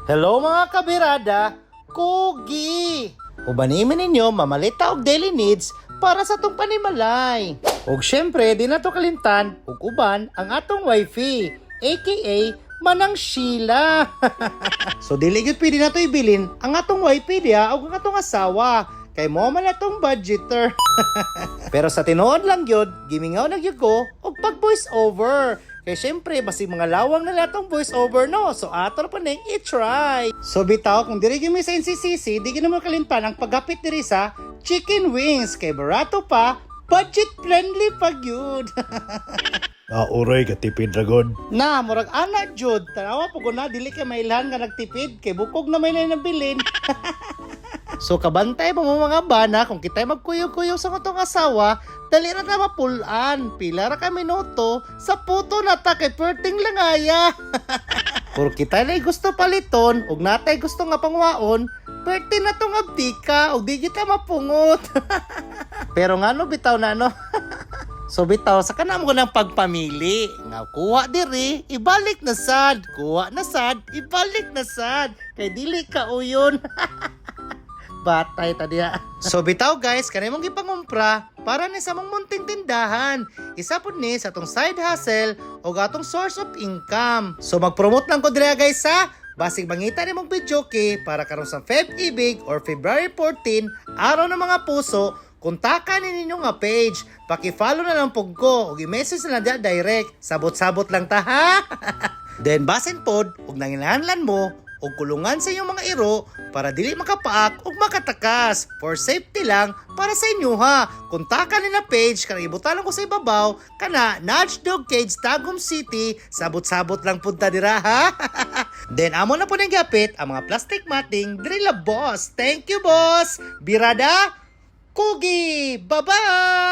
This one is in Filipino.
Hello mga kabirada, Kugi! Ubanimin ninyo mamalita og daily needs para sa atong panimalay. Ug syempre, di na to kalimtan ug uban ang atong wifey, aka Manang Sheila. So dili gyud pwede na to ibilin ang atong wifey diya ug ang atong asawa. Kay mo man atong budgeter. Pero sa tinuod lang gyud, gimingaw na gyud ko og pag voice over. Kaya syempre, basi mga lawang na latong voice over, no? So, ato na pa na i-try. So, bitaw, kung diri gyud sa NCCC, di gyud mo kalimtan ang paggapit diri sa chicken wings. Kay barato pa, budget friendly pa gyud. Uray, katipid dragon. Na, murag ana jud. Tanawa po na, dili kay mailhan nga nagtipid. Kay bukog na may nabilin. So, kabantay mo mga bana, kung kita'y magkuyog-kuyog sa kutong asawa, dali na na mapulaan. Pila ra ka minuto, sa puto na ta kay perting langaya. Kung kita'y na gusto paliton, ug natay gusto nga pangwaon, perting na tong abdika, ug di kita mapungot. Pero nga no, bitaw na no. So bitaw, sa kanam ko ng pagpamili. Nga kuha diri, ibalik na sad. Kuha na sad, ibalik na sad. Kay dili ka uyon. Batay tadiya. So bitaw guys, kanay mong gipangumpra para ni sa mong munting tindahan. Isa pud ni sa atong side hustle o atong source of income. So mag-promote lang ko dira guys ha. Basig bangita ni mong video kay para karon sa Feb Ibig or February 14, araw ng mga puso, kontakan ninyo nga page. Paki-follow na lang pug ko ug i-message na lang direct. Sabot-sabot lang ta ha. Then basin pod ug nanginahanglan mo o kulungan sa inyong mga iro para dili makapaak o makatakas. For safety lang para sa inyo ha. Kontakan nila page kanang ibutalan ko sa ibabaw kana Nudge Dog Cage Tagum City. Sabot-sabot lang punta dira ha. Then amo na po nang gapit ang mga plastic matting diri la boss. Thank you boss. Birada Kugi. Bye-bye.